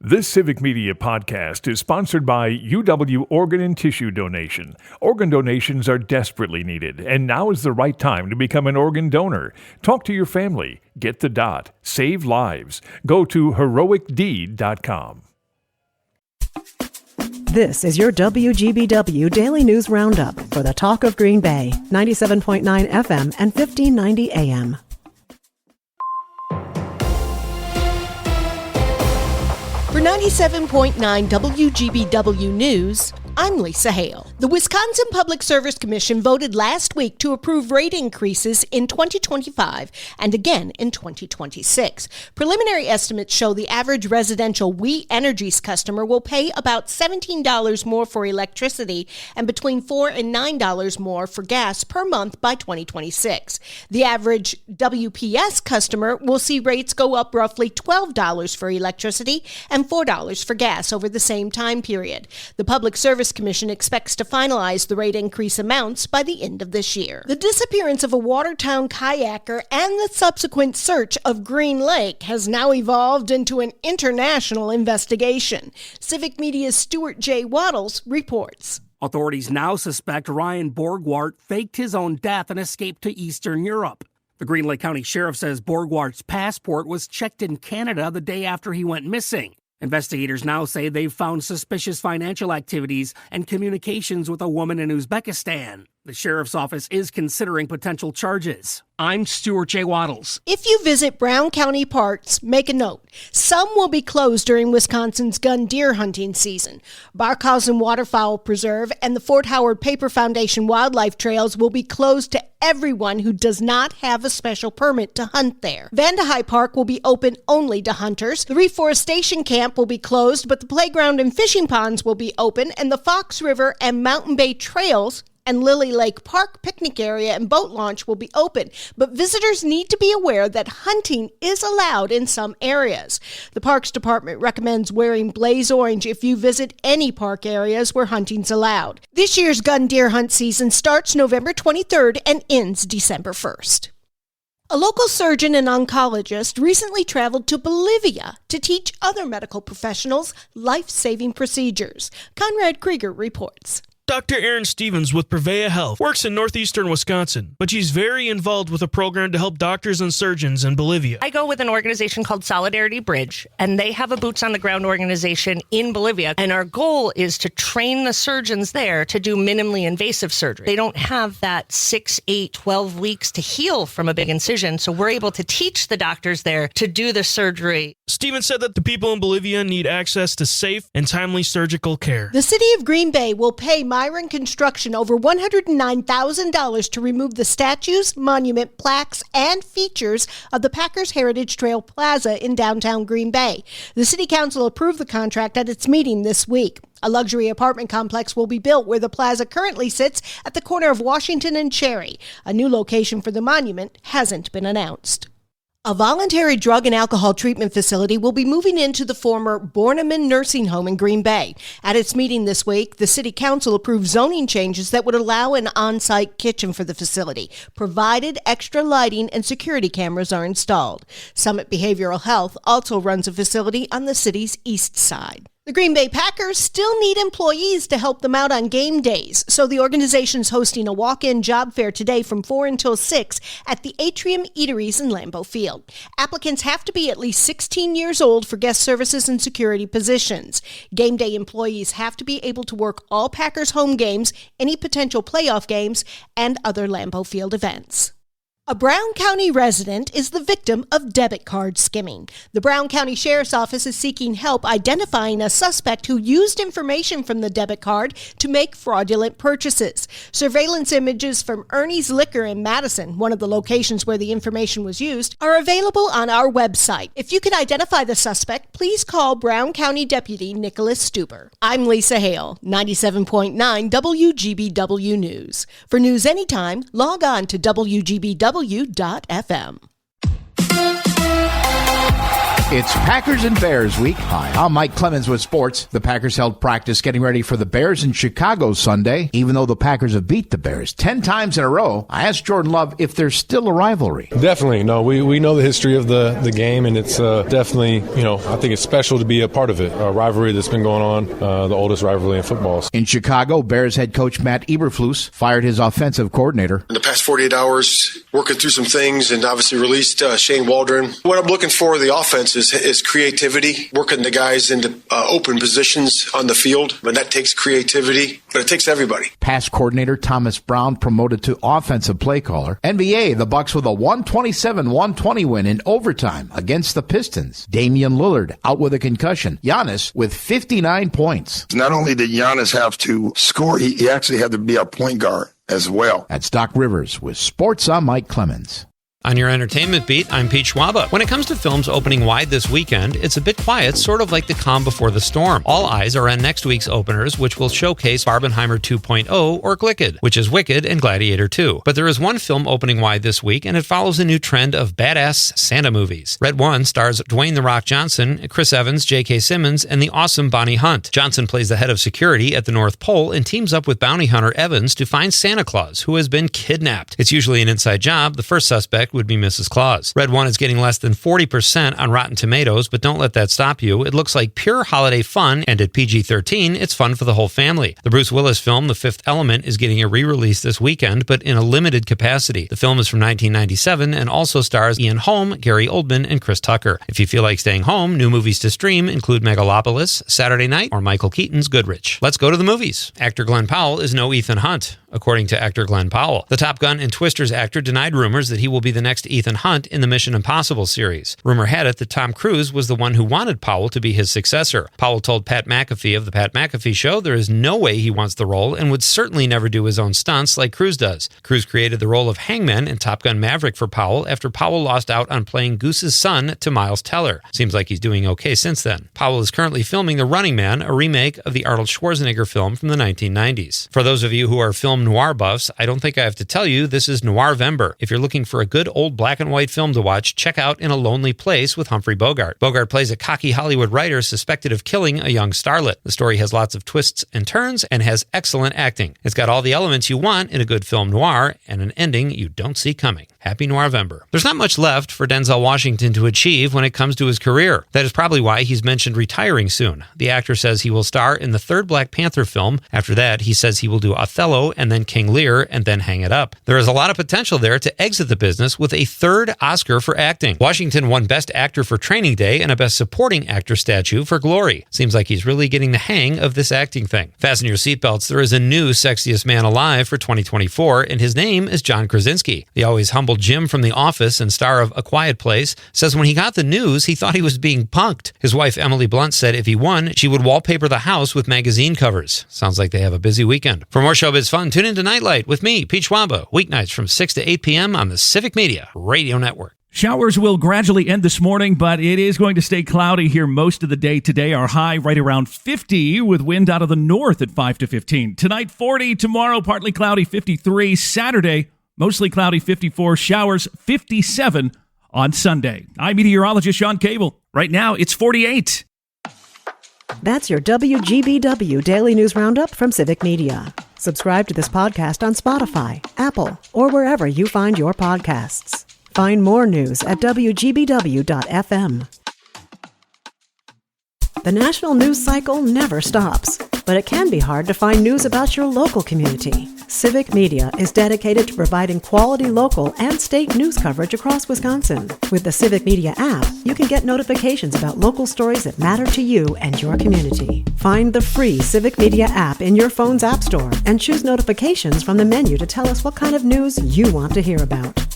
This Civic Media podcast is sponsored by UW Organ and Tissue Donation. Organ donations are desperately needed, and now is the right time to become an organ donor. Talk to your family. Get the dot. Save lives. Go to heroicdeed.com. This is your WGBW Daily News Roundup for the Talk of Green Bay, 97.9 FM and 1590 AM. For 97.9 WGBW News, I'm Lisa Hale. The Wisconsin Public Service Commission voted last week to approve rate increases in 2025 and again in 2026. Preliminary estimates show the average residential We Energies customer will pay about $17 more for electricity and between $4 and $9 more for gas per month by 2026. The average WPS customer will see rates go up roughly $12 for electricity and $4 for gas over the same time period. The Public Service Commission expects to finalize the rate increase amounts by the end of this year. The disappearance of a Watertown kayaker and the subsequent search of Green Lake has now evolved into an international investigation. Civic Media's Stuart J. Waddles reports. Authorities now suspect Ryan Borgwart faked his own death and escaped to Eastern Europe. The Green Lake County Sheriff says Borgwart's passport was checked in Canada the day after he went missing. Investigators now say they've found suspicious financial activities and communications with a woman in Uzbekistan. The sheriff's office is considering potential charges. I'm Stuart J. Waddles. If you visit Brown County parks, make a note. Some will be closed during Wisconsin's gun deer hunting season. Barkhausen Waterfowl Preserve and the Fort Howard Paper Foundation wildlife trails will be closed to everyone who does not have a special permit to hunt there. Vandehei Park will be open only to hunters. The reforestation camp will be closed, but the playground and fishing ponds will be open, and the Fox River and Mountain Bay trails and Lily Lake Park picnic area and boat launch will be open, but visitors need to be aware that hunting is allowed in some areas. The Parks Department recommends wearing blaze orange if you visit any park areas where hunting's allowed. This year's gun deer hunt season starts November 23rd and ends December 1st. A local surgeon and oncologist recently traveled to Bolivia to teach other medical professionals life-saving procedures. Conrad Krieger reports. Dr. Erin Stevens with Prevea Health works in northeastern Wisconsin, but she's very involved with a program to help doctors and surgeons in Bolivia. I go with an organization called Solidarity Bridge, and they have a boots-on-the-ground organization in Bolivia, and our goal is to train the surgeons there to do minimally invasive surgery. They don't have that 6, 8, 12 weeks to heal from a big incision, so we're able to teach the doctors there to do the surgery. Stevens said that the people in Bolivia need access to safe and timely surgical care. The city of Green Bay will pay Myron Construction over $109,000 to remove the statues, monument, plaques, and features of the Packers Heritage Trail Plaza in downtown Green Bay. The city council approved the contract at its meeting this week. A luxury apartment complex will be built where the plaza currently sits at the corner of Washington and Cherry. A new location for the monument hasn't been announced. A voluntary drug and alcohol treatment facility will be moving into the former Borneman Nursing Home in Green Bay. At its meeting this week, the city council approved zoning changes that would allow an on-site kitchen for the facility, provided extra lighting and security cameras are installed. Summit Behavioral Health also runs a facility on the city's east side. The Green Bay Packers still need employees to help them out on game days, so the organization's hosting a walk-in job fair today from 4 until 6 at the Atrium Eateries in Lambeau Field. Applicants have to be at least 16 years old for guest services and security positions. Game day employees have to be able to work all Packers home games, any potential playoff games, and other Lambeau Field events. A Brown County resident is the victim of debit card skimming. The Brown County Sheriff's Office is seeking help identifying a suspect who used information from the debit card to make fraudulent purchases. Surveillance images from Ernie's Liquor in Madison, one of the locations where the information was used, are available on our website. If you can identify the suspect, please call Brown County Deputy Nicholas Stuber. I'm Lisa Hale, 97.9 WGBW News. For news anytime, log on to WGBW.FM. It's Packers and Bears week. Hi, I'm Mike Clemens with sports. The Packers held practice getting ready for the Bears in Chicago Sunday. Even though the Packers have beat the Bears 10 times in a row, I asked Jordan Love if there's still a rivalry. Definitely. No, we know the history of the game, and it's definitely, I think it's special to be a part of it. A rivalry that's been going on, the oldest rivalry in football. In Chicago, Bears head coach Matt Eberflus fired his offensive coordinator. In the past 48 hours, working through some things and obviously released Shane Waldron. What I'm looking for the offense is creativity, working the guys into open positions on the field. And that takes creativity, but it takes everybody. Pass coordinator Thomas Brown promoted to offensive play caller. NBA, the Bucks with a 127-120 win in overtime against the Pistons. Damian Lillard out with a concussion. Giannis with 59 points. Not only did Giannis have to score, he actually had to be a point guard as well. That's Doc Rivers with Sports. I'm Mike Clemens. On your entertainment beat, I'm Pete Schwaba. When it comes to films opening wide this weekend, it's a bit quiet, sort of like the calm before the storm. All eyes are on next week's openers, which will showcase Barbenheimer 2.0 or Glicked, which is Wicked and Gladiator 2. But there is one film opening wide this week, and it follows a new trend of badass Santa movies. Red One stars Dwayne "The Rock" Johnson, Chris Evans, J.K. Simmons, and the awesome Bonnie Hunt. Johnson plays the head of security at the North Pole and teams up with bounty hunter Evans to find Santa Claus, who has been kidnapped. It's usually an inside job. The first suspect would be Mrs. Claus. Red One is getting less than 40% on Rotten Tomatoes, but don't let that stop you. It looks like pure holiday fun, and at PG-13, it's fun for the whole family. The Bruce Willis film, The Fifth Element, is getting a re-release this weekend, but in a limited capacity. The film is from 1997 and also stars Ian Holm, Gary Oldman, and Chris Tucker. If you feel like staying home, new movies to stream include Megalopolis, Saturday Night, or Michael Keaton's Goodrich. Let's go to the movies. Actor Glenn Powell is no Ethan Hunt, according to actor Glenn Powell. The Top Gun and Twisters actor denied rumors that he will be the next Ethan Hunt in the Mission Impossible series. Rumor had it that Tom Cruise was the one who wanted Powell to be his successor. Powell told Pat McAfee of The Pat McAfee Show there is no way he wants the role and would certainly never do his own stunts like Cruise does. Cruise created the role of Hangman in Top Gun Maverick for Powell after Powell lost out on playing Goose's son to Miles Teller. Seems like he's doing okay since then. Powell is currently filming The Running Man, a remake of the Arnold Schwarzenegger film from the 1990s. For those of you who are film noir buffs, I don't think I have to tell you this is Noirvember. If you're looking for a good old black and white film to watch, check out In a Lonely Place with Humphrey Bogart. Bogart plays a cocky Hollywood writer suspected of killing a young starlet. The story has lots of twists and turns and has excellent acting. It's got all the elements you want in a good film noir and an ending you don't see coming. Happy Noirvember. There's not much left for Denzel Washington to achieve when it comes to his career. That is probably why he's mentioned retiring soon. The actor says he will star in the third Black Panther film. After that, he says he will do Othello and then King Lear and then hang it up. There is a lot of potential there to exit the business with a third Oscar for acting. Washington won Best Actor for Training Day and a Best Supporting Actor statue for Glory. Seems like he's really getting the hang of this acting thing. Fasten your seatbelts. There is a new Sexiest Man Alive for 2024, and his name is John Krasinski. The always humble Jim from The Office and star of A Quiet Place says when he got the news, he thought he was being punked. His wife, Emily Blunt, said if he won, she would wallpaper the house with magazine covers. Sounds like they have a busy weekend. For more showbiz fun, tune into Nightlight with me, Pete Schwaba, weeknights from 6 to 8 p.m. on the Civic Media Radio Network. Showers will gradually end this morning, but it is going to stay cloudy here most of the day today. Our high right around 50 with wind out of the north at 5 to 15. Tonight, 40. Tomorrow, partly cloudy, 53. Saturday, mostly cloudy, 54. Showers, 57 on Sunday. I'm meteorologist Sean Cable. Right now, it's 48. That's your WGBW Daily News Roundup from Civic Media. Subscribe to this podcast on Spotify, Apple, or wherever you find your podcasts. Find more news at WGBW.FM. The national news cycle never stops, but it can be hard to find news about your local community. Civic Media is dedicated to providing quality local and state news coverage across Wisconsin. With the Civic Media app, you can get notifications about local stories that matter to you and your community. Find the free Civic Media app in your phone's app store and choose notifications from the menu to tell us what kind of news you want to hear about.